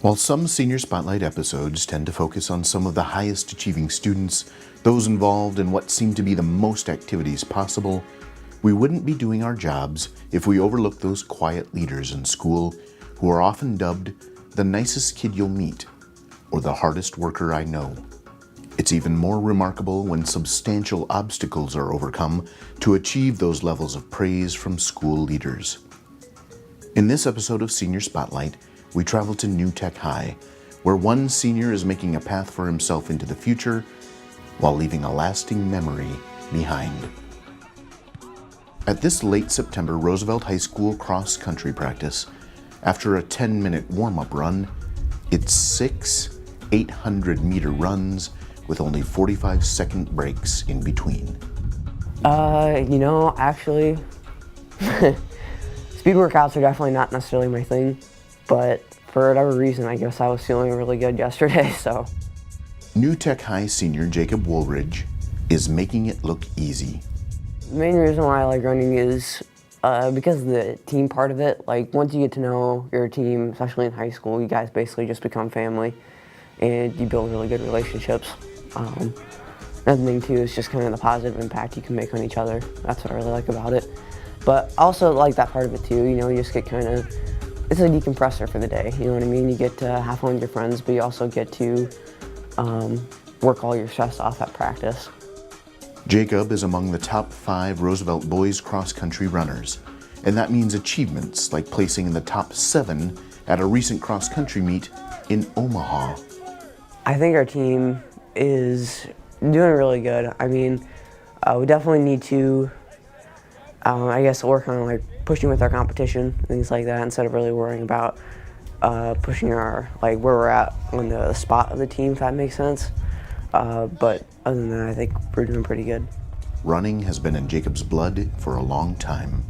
While some Senior Spotlight episodes tend to focus on some of the highest achieving students, those involved in what seem to be the most activities possible, we wouldn't be doing our jobs if we overlooked those quiet leaders in school who are often dubbed the nicest kid you'll meet or the hardest worker I know. It's even more remarkable when substantial obstacles are overcome to achieve those levels of praise from school leaders. In this episode of Senior Spotlight, we travel to New Tech High, where one senior is making a path for himself into the future while leaving a lasting memory behind. At this late September Roosevelt High School cross-country practice, after a 10-minute warm-up run, it's 6 800-meter runs with only 45-second breaks in between. Actually, speed workouts are definitely not necessarily my thing, but for whatever reason, I guess I was feeling really good yesterday, so. New Tech High senior Jacob Woolridge is making it look easy. The main reason why I like running is because of the team part of it. Like, once you get to know your team, especially in high school, you guys basically just become family, and you build really good relationships. Another thing too is just kind of the positive impact you can make on each other. That's what I really like about it. But also like that part of it too, you just get kind of, it's a decompressor for the day, you know what I mean? You get to have fun with your friends, but you also get to work all your stress off at practice. Jacob is among the top 5 Roosevelt boys cross-country runners, and that means achievements like placing in the top 7 at a recent cross-country meet in Omaha. I think our team is doing really good. I mean, we definitely need to, work on like pushing with our competition, things like that, instead of really worrying about pushing our, like where we're at on the spot of the team, if that makes sense. But other than that, I think we're doing pretty good. Running has been in Jacob's blood for a long time.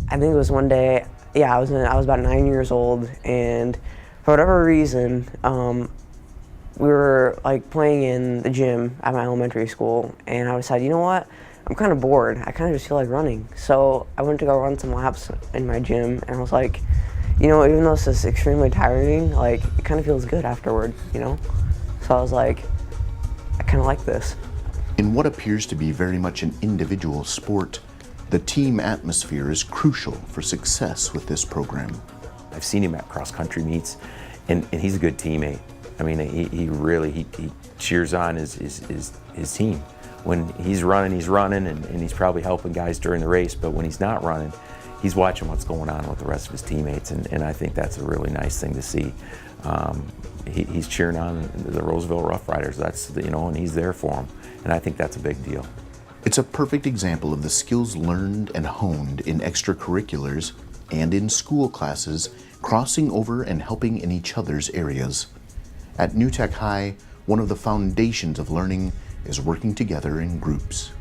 I think it was one day, I was about 9 years old, and for whatever reason, we were like playing in the gym at my elementary school, and I decided, you know what, I'm kind of bored. I kind of just feel like running. So I went to go run some laps in my gym, and I was like, even though this is extremely tiring, like it kind of feels good afterward, So I was like, I kind of like this. In what appears to be very much an individual sport, the team atmosphere is crucial for success with this program. I've seen him at cross-country meets, and he's a good teammate. I mean, he cheers on his team. When he's running, and he's probably helping guys during the race, but when he's not running, he's watching what's going on with the rest of his teammates, and I think that's a really nice thing to see. He's cheering on the Roosevelt Rough Riders, and he's there for them, and I think that's a big deal. It's a perfect example of the skills learned and honed in extracurriculars and in school classes, crossing over and helping in each other's areas. At New Tech High, one of the foundations of learning is working together in groups.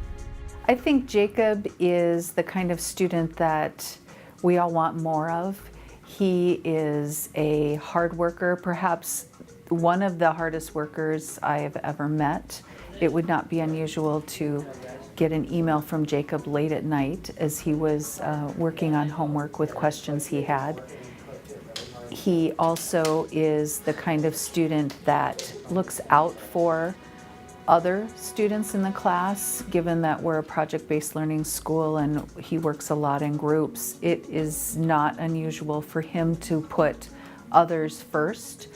I think Jacob is the kind of student that we all want more of. He is a hard worker, perhaps one of the hardest workers I have ever met. It would not be unusual to get an email from Jacob late at night as he was working on homework with questions he had. He also is the kind of student that looks out for other students in the class. Given that we're a project-based learning school and he works a lot in groups, it is not unusual for him to put others first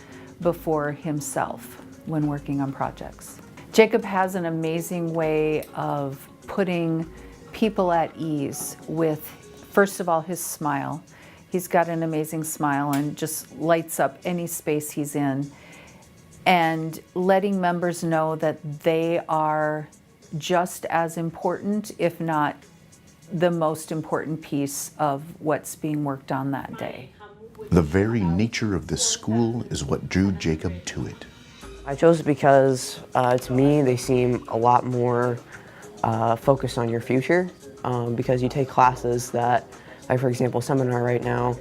before himself when working on projects. Jacob has an amazing way of putting people at ease with, first of all, his smile. He's got an amazing smile and just lights up any space he's in, and letting members know that they are just as important, if not the most important piece of what's being worked on that day. The very nature of this school is what drew Jacob to it. I chose it because, to me, they seem a lot more focused on your future, because you take classes that, like for example, seminar right now,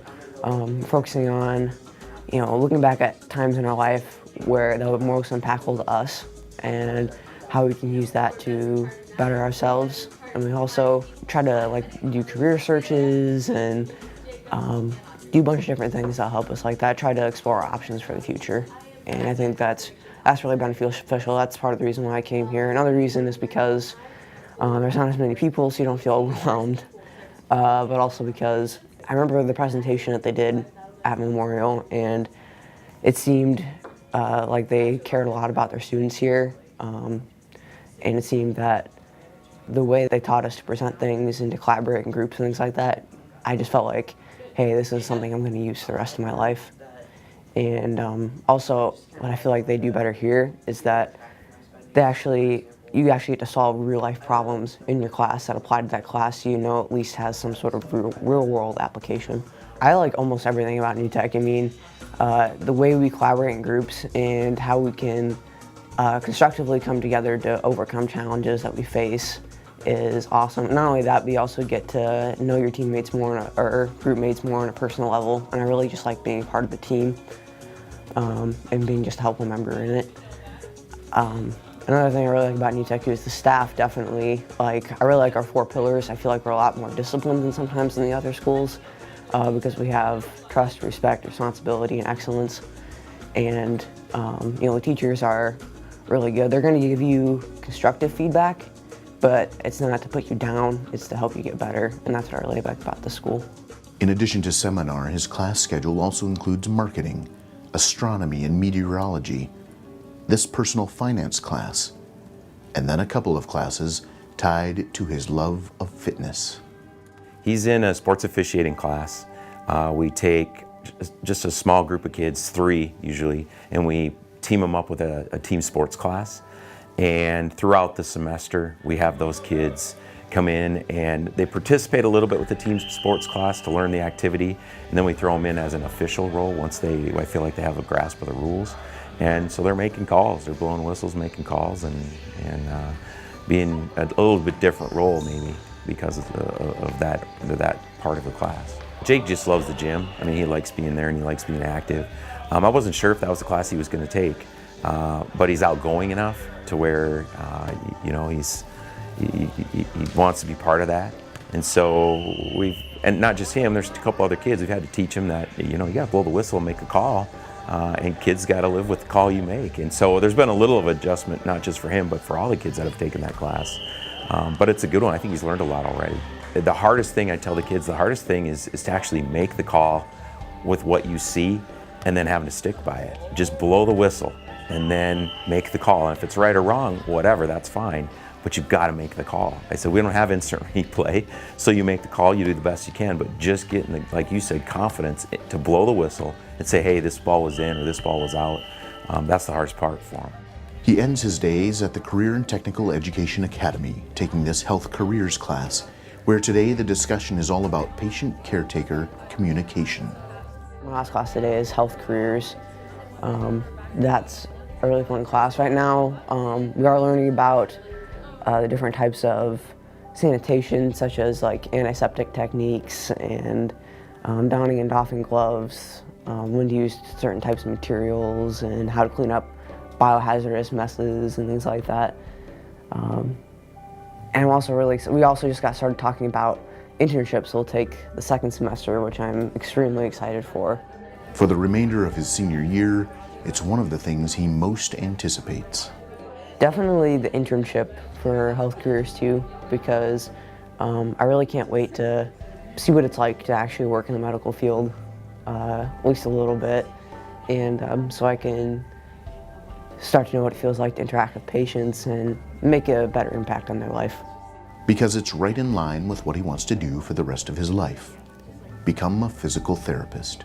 focusing on, looking back at times in our life where that were most impactful to us and how we can use that to better ourselves. And we also try to do career searches and do a bunch of different things that help us like that, try to explore our options for the future. And I think that's really beneficial. That's part of the reason why I came here. Another reason is because there's not as many people, so you don't feel overwhelmed. But also because I remember the presentation that they did at Memorial, and it seemed like they cared a lot about their students here. And it seemed that the way they taught us to present things and to collaborate in groups and things like that, I just felt like, hey, this is something I'm going to use for the rest of my life. And also, what I feel like they do better here is that you actually get to solve real life problems in your class that apply to that class, so you know at least has some sort of real world application. I like almost everything about New Tech. I mean, the way we collaborate in groups and how we can constructively come together to overcome challenges that we face is awesome. Not only that, but you also get to know your teammates more or group mates more on a personal level, and I really just like being part of the team and being just a helpful member in it. Another thing I really like about New Tech is the staff, definitely. I really like our 4 pillars. I feel like we're a lot more disciplined than sometimes in the other schools because we have trust, respect, responsibility, and excellence. And the teachers are really good. They're going to give you constructive feedback, but it's not to put you down, it's to help you get better, and that's what I really like about the school. In addition to seminar, his class schedule also includes marketing, astronomy and meteorology, this personal finance class, and then a couple of classes tied to his love of fitness. He's in a sports officiating class. We take just a small group of kids, 3 usually, and we team them up with a team sports class. And throughout the semester, we have those kids come in and they participate a little bit with the team sports class to learn the activity, and then we throw them in as an official role once I feel like they have a grasp of the rules. And so they're making calls, they're blowing whistles, making calls, and being a little bit different role maybe because of that part of the class. Jake just loves the gym. I mean, he likes being there and he likes being active. I wasn't sure if that was the class he was going to take, but he's outgoing enough to where he wants to be part of that. And so and not just him, there's a couple other kids. We've had to teach him that you got to blow the whistle and make a call, and kids got to live with the call you make. And so there's been a little of adjustment, not just for him, but for all the kids that have taken that class. But it's a good one. I think he's learned a lot already. The hardest thing I tell the kids, the hardest thing is to actually make the call with what you see and then having to stick by it. Just blow the whistle and then make the call. And if it's right or wrong, whatever, that's fine. But you've got to make the call. I said, we don't have instant replay, so you make the call, you do the best you can, but just get in the, like you said, confidence to blow the whistle and say, hey, this ball was in or this ball was out. That's the hardest part for him. He ends his days at the Career and Technical Education Academy, taking this health careers class, where today the discussion is all about patient caretaker communication. My last class today is health careers. That's a really fun class right now. We are learning about the different types of sanitation, such as like antiseptic techniques and donning and doffing gloves, when to use certain types of materials, and how to clean up biohazardous messes and things like that. And we also just got started talking about internships we'll take the second semester, which I'm extremely excited for. For the remainder of his senior year, it's one of the things he most anticipates. Definitely the internship for health careers too, because I really can't wait to see what it's like to actually work in the medical field, at least a little bit, and so I can start to know what it feels like to interact with patients and make a better impact on their life. Because it's right in line with what he wants to do for the rest of his life. Become a physical therapist.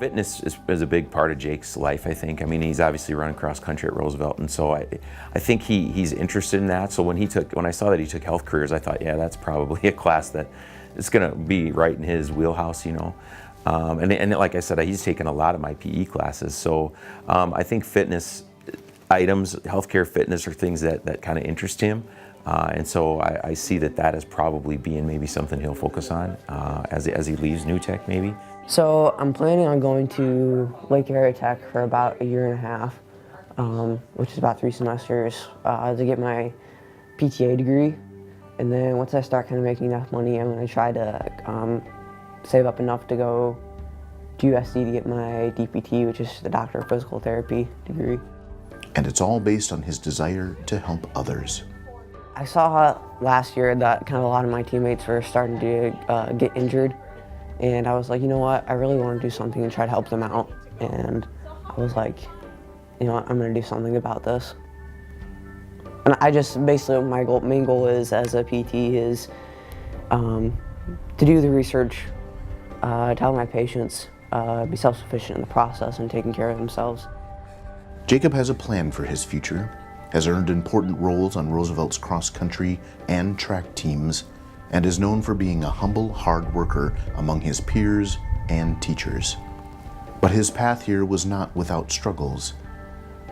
Fitness is a big part of Jake's life, I think. I mean, he's obviously running cross country at Roosevelt, and so I think he's interested in that. So when I saw that he took health careers, I thought, yeah, that's probably a class that is going to be right in his wheelhouse, And like I said, he's taken a lot of my PE classes. So I think fitness items, healthcare fitness, are things that kind of interest him. And so I see that as probably being maybe something he'll focus on as he leaves New Tech, maybe. So I'm planning on going to Lake Area Tech for about a year and a half, which is about 3 semesters, to get my PTA degree. And then once I start kind of making enough money, I'm going to try to save up enough to go to USD to get my DPT, which is the Doctor of Physical Therapy degree. And it's all based on his desire to help others. I saw last year that kind of a lot of my teammates were starting to get injured, and I was like, you know what, I really want to do something and try to help them out. And I was like, you know what, I'm going to do something about this. And I just basically, my main goal is as a PT is to do the research, to help my patients be self-sufficient in the process and taking care of themselves. Jacob has a plan for his future, has earned important roles on Roosevelt's cross-country and track teams, and is known for being a humble, hard worker among his peers and teachers. But his path here was not without struggles,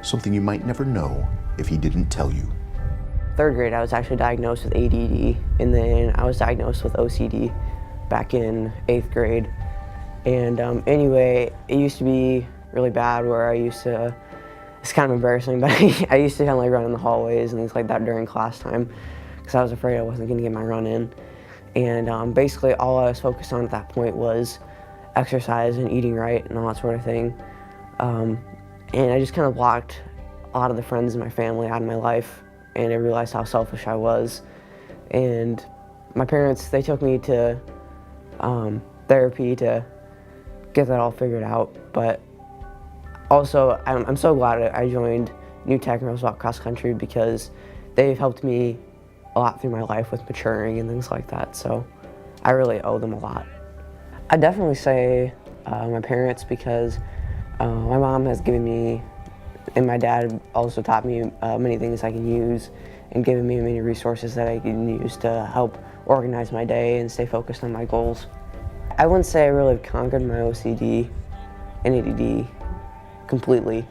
something you might never know if he didn't tell you. 3rd grade, I was actually diagnosed with ADD, and then I was diagnosed with OCD back in 8th grade. And anyway, it used to be really bad where I used to, it's kind of embarrassing, but I used to kind of like run in the hallways and things like that during class time because I was afraid I wasn't going to get my run in. And basically all I was focused on at that point was exercise and eating right and all that sort of thing. And I just kind of blocked a lot of the friends in my family out of my life, and I realized how selfish I was. And my parents, they took me to therapy to get that all figured out. But also, I'm so glad I joined New Tech and Roosevelt Cross Country because they've helped me a lot through my life with maturing and things like that. So I really owe them a lot. I'd definitely say my parents because my mom has given me, and my dad also taught me many things I can use and given me many resources that I can use to help organize my day and stay focused on my goals. I wouldn't say I really conquered my OCD and ADD completely,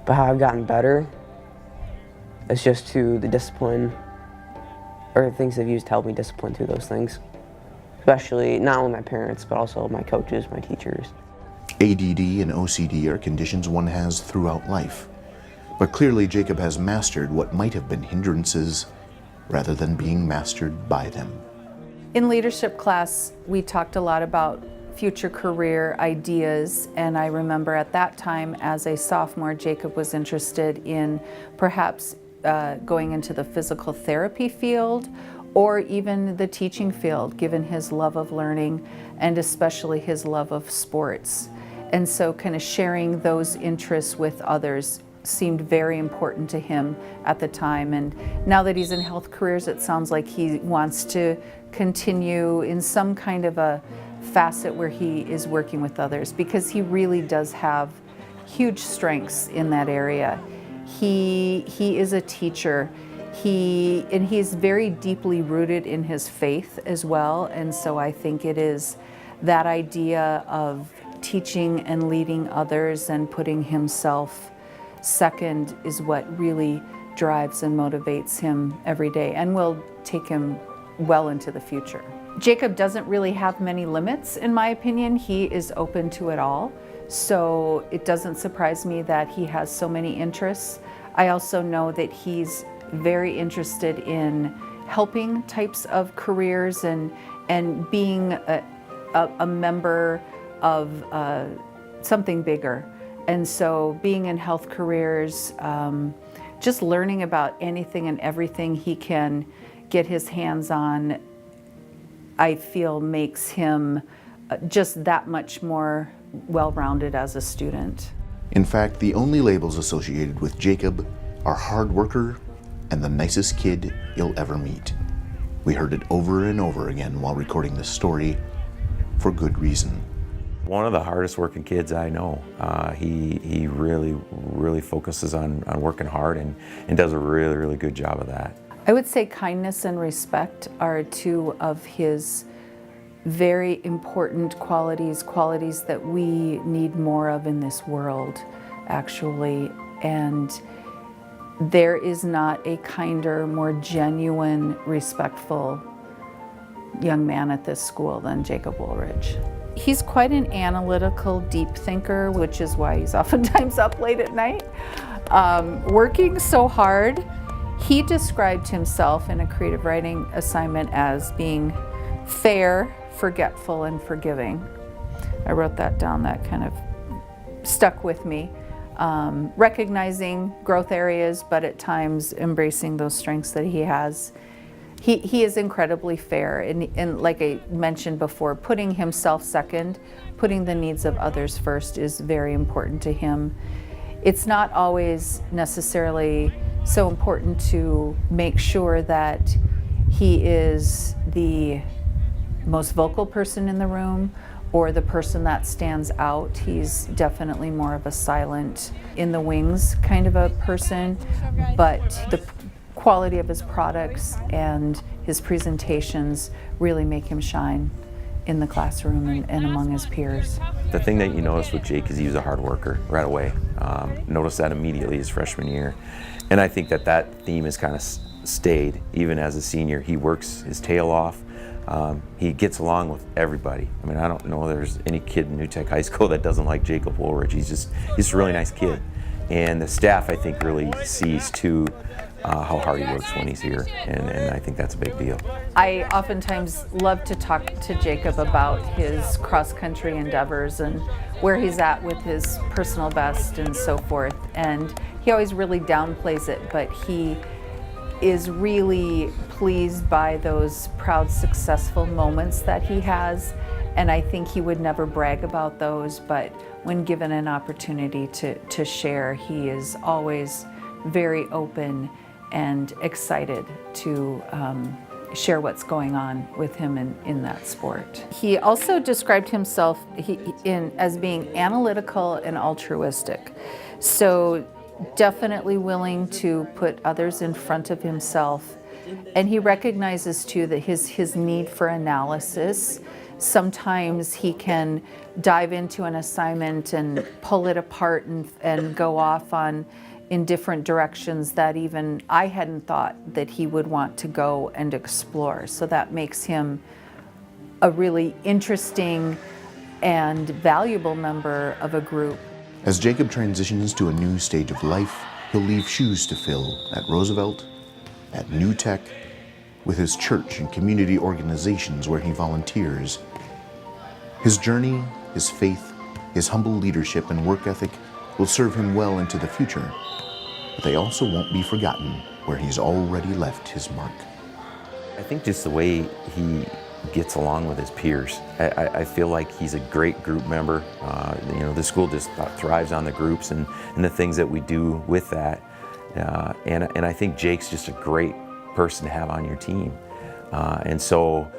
but how I've gotten better is just to the discipline or the things I've used to help me discipline through those things, especially not only my parents, but also my coaches, my teachers. ADD and OCD are conditions one has throughout life, but clearly Jacob has mastered what might have been hindrances rather than being mastered by them. In leadership class, we talked a lot about future career ideas, and I remember at that time as a sophomore, Jacob was interested in perhaps going into the physical therapy field or even the teaching field, given his love of learning and especially his love of sports. And so kind of sharing those interests with others seemed very important to him at the time. And now that he's in health careers, it sounds like he wants to continue in some kind of a facet where he is working with others, because he really does have huge strengths in that area. He is a teacher. He's very deeply rooted in his faith as well. And so I think it is that idea of teaching and leading others and putting himself second is what really drives and motivates him every day and will take him well into the future. Jacob doesn't really have many limits, in my opinion. He is open to it all. So it doesn't surprise me that he has so many interests. I also know that he's very interested in helping types of careers and being a member of something bigger. And so being in health careers, just learning about anything and everything he can get his hands on, I feel makes him just that much more well-rounded as a student. In fact, the only labels associated with Jacob are hard worker and the nicest kid you'll ever meet. We heard it over and over again while recording this story, for good reason. One of the hardest working kids I know. He really focuses on working hard and does a really good job of that. I would say kindness and respect are two of his very important qualities that we need more of in this world, actually. And there is not a kinder, more genuine, respectful young man at this school than Jacob Woolridge. He's quite an analytical, deep thinker, which is why he's oftentimes up late at night, working so hard. He described himself in a creative writing assignment as being fair, forgetful, and forgiving. I wrote that down. That kind of stuck with me. Recognizing growth areas, but at times embracing those strengths that he has. He is incredibly fair, and like I mentioned before, putting himself second, putting the needs of others first is very important to him. It's not always necessarily so important to make sure that he is the most vocal person in the room or the person that stands out. He's definitely more of a silent, in the wings kind of a person, but the quality of his products and his presentations really make him shine in the classroom and among his peers. The thing that you notice with Jake is he was a hard worker right away. Noticed that immediately his freshman year. And I think that theme has kind of stayed even as a senior. He works his tail off. He gets along with everybody. I mean, I don't know there's any kid in New Tech High School that doesn't like Jacob Woolridge. He's a really nice kid. And the staff, I think, really sees too how hard he works when he's here, and I think that's a big deal. I oftentimes love to talk to Jacob about his cross-country endeavors and where he's at with his personal best and so forth, and he always really downplays it, but he is really pleased by those proud, successful moments that he has, and I think he would never brag about those, but when given an opportunity to share, he is always very open and excited to share what's going on with him in that sport. He also described himself as being analytical and altruistic. So definitely willing to put others in front of himself. And he recognizes too that his need for analysis, sometimes he can dive into an assignment and pull it apart and go off in different directions that even I hadn't thought that he would want to go and explore. So that makes him a really interesting and valuable member of a group. As Jacob transitions to a new stage of life, he'll leave shoes to fill at Roosevelt, at New Tech, with his church and community organizations where he volunteers. His journey, his faith, his humble leadership and work ethic will serve him well into the future. But they also won't be forgotten where he's already left his mark. I think just the way he gets along with his peers. I feel like he's a great group member. The school just thrives on the groups and the things that we do with that. And I think Jake's just a great person to have on your team. And so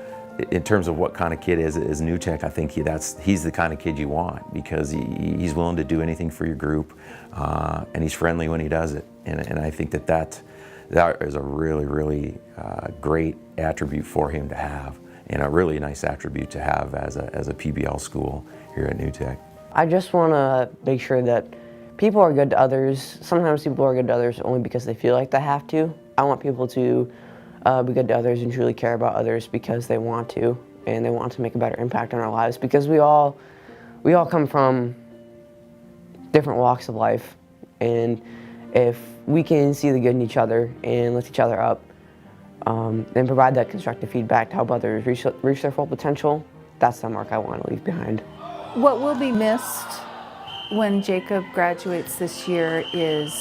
in terms of what kind of kid is New Tech, I think he's the kind of kid you want because he's willing to do anything for your group, and he's friendly when he does it. And I think that is a really, really great attribute for him to have, and a really nice attribute to have as a PBL school here at New Tech. I just want to make sure that people are good to others. Sometimes people are good to others only because they feel like they have to. I want people to be good to others and truly care about others because they want to, and they want to make a better impact on our lives, because we all come from different walks of life, and if we can see the good in each other and lift each other up, and provide that constructive feedback to help others reach their full potential, that's the mark I want to leave behind. What will be missed when Jacob graduates this year is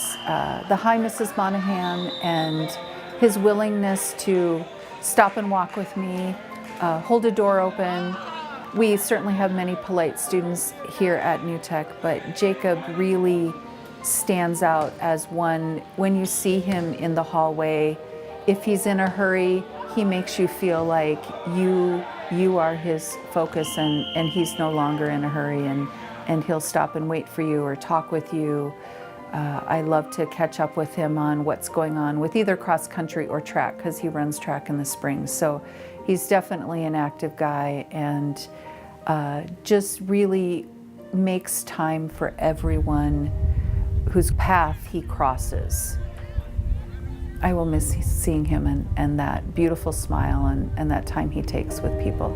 the hi, Mrs. Monahan, and his willingness to stop and walk with me, hold a door open. We certainly have many polite students here at New Tech, but Jacob really stands out as one. When you see him in the hallway, if he's in a hurry, he makes you feel like you are his focus, and he's no longer in a hurry, and he'll stop and wait for you or talk with you. I love to catch up with him on what's going on with either cross country or track, because he runs track in the spring. So he's definitely an active guy, and just really makes time for everyone whose path he crosses. I will miss seeing him and that beautiful smile and that time he takes with people.